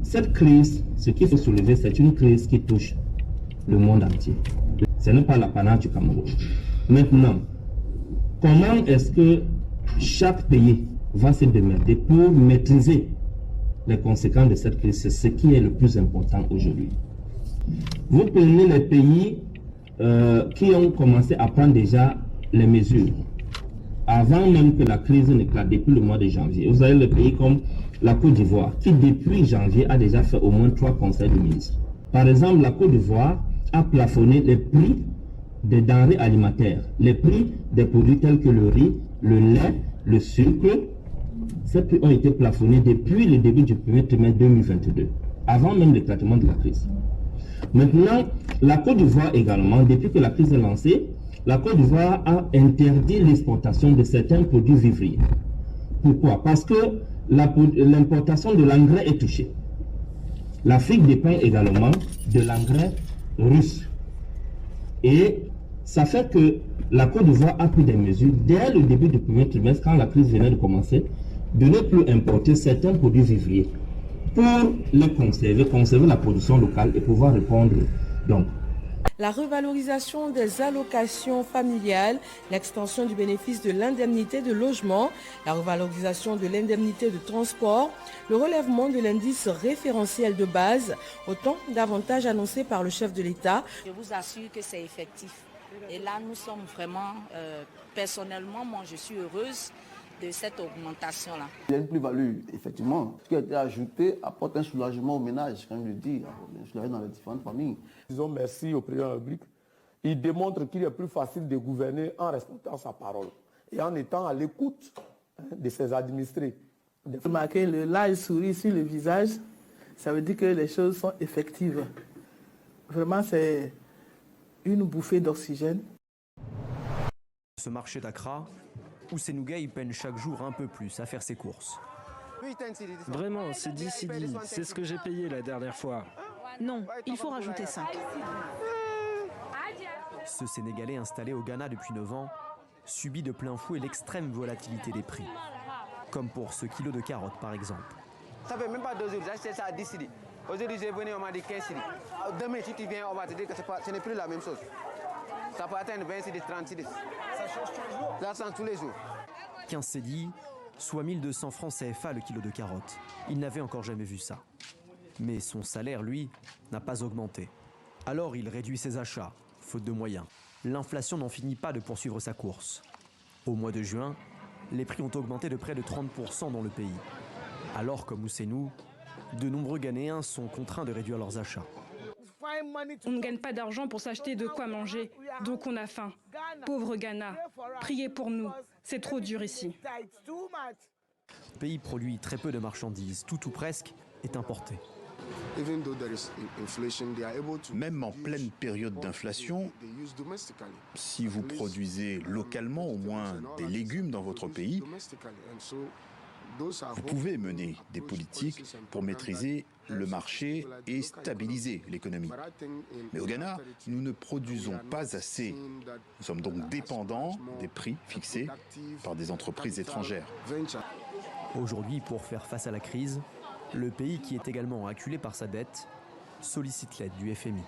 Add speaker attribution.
Speaker 1: Cette crise, ce qu'il faut soulever, c'est une crise qui touche le monde entier. Ce n'est pas l'apanage du Cameroun. Maintenant, comment est-ce que chaque pays va se démerder pour maîtriser les conséquences de cette crise? C'est ce qui est le plus important aujourd'hui. Vous prenez les pays qui ont commencé à prendre déjà les mesures avant même que la crise n'éclate, depuis le mois de janvier. Vous avez les pays comme la Côte d'Ivoire qui depuis janvier a déjà fait au moins 3 conseils de ministres. Par exemple, la Côte d'Ivoire a plafonné les prix des denrées alimentaires, les prix des produits tels que le riz, le lait, le sucre. Ces prix ont été plafonnés depuis le début du premier trimestre 2022, avant même l'éclatement de la crise. Maintenant, la Côte d'Ivoire également, depuis que la crise est lancée, la Côte d'Ivoire a interdit l'exportation de certains produits vivriers. Pourquoi? Parce que l'importation de l'engrais est touchée. L'Afrique dépend également de l'engrais russe. Et ça fait que la Côte d'Ivoire a pris des mesures dès le début du premier trimestre, quand la crise venait de commencer, de ne plus importer certains produits vivriers pour les conserver la production locale et pouvoir répondre donc.
Speaker 2: La revalorisation des allocations familiales, l'extension du bénéfice de l'indemnité de logement, la revalorisation de l'indemnité de transport, le relèvement de l'indice référentiel de base, autant d'avantages annoncés par le chef de l'État.
Speaker 3: Je vous assure que c'est effectif. Et là, nous sommes vraiment, personnellement, moi je suis heureuse de cette augmentation-là.
Speaker 4: Il y a une plus-value, effectivement. Ce qui a été ajouté apporte un soulagement aux ménages, comme je le dis, un soulagement dans les différentes familles.
Speaker 5: Disons merci au président de la République. Il démontre qu'il est plus facile de gouverner en respectant sa parole et en étant à l'écoute de ses administrés.
Speaker 6: Remarquez le large sourire sur le visage, ça veut dire que les choses sont effectives. Vraiment, c'est une bouffée d'oxygène.
Speaker 7: Ce marché d'Accra, Ousseynou Gueye peine chaque jour un peu plus à faire ses courses.
Speaker 8: Vraiment, c'est 10 cedi. C'est ce que j'ai payé la dernière fois.
Speaker 9: Non, il faut rajouter 5.
Speaker 7: Ce Sénégalais installé au Ghana depuis 9 ans subit de plein fouet l'extrême volatilité des prix. Comme pour ce kilo de carottes par exemple.
Speaker 10: Ça fait même pas 2 jours, j'ai acheté ça à 10 cedi. Aujourd'hui j'ai venu, on m'a dit 15 cedi. Demain si tu viens, on va te dire que ce n'est plus la même chose. Ça peut atteindre 20 cedi, 30 cedi. Ça change tous les jours. Ça change tous les jours.
Speaker 7: 15 cedi, soit 1200 francs CFA le kilo de carottes. Il n'avait encore jamais vu ça. Mais son salaire, lui, n'a pas augmenté. Alors il réduit ses achats, faute de moyens. L'inflation n'en finit pas de poursuivre sa course. Au mois de juin, les prix ont augmenté de près de 30% dans le pays. Alors, comme Ousseynou, de nombreux Ghanéens sont contraints de réduire leurs achats.
Speaker 9: On ne gagne pas d'argent pour s'acheter de quoi manger, donc on a faim. Pauvre Ghana, priez pour nous, c'est trop dur ici.
Speaker 7: Le pays produit très peu de marchandises, tout ou presque est importé.
Speaker 11: Même en pleine période d'inflation, si vous produisez localement au moins des légumes dans votre pays, vous pouvez mener des politiques pour maîtriser le marché et stabiliser l'économie. Mais au Ghana, nous ne produisons pas assez. Nous sommes donc dépendants des prix fixés par des entreprises étrangères.
Speaker 7: Aujourd'hui, pour faire face à la crise, le pays qui est également acculé par sa dette sollicite l'aide du FMI.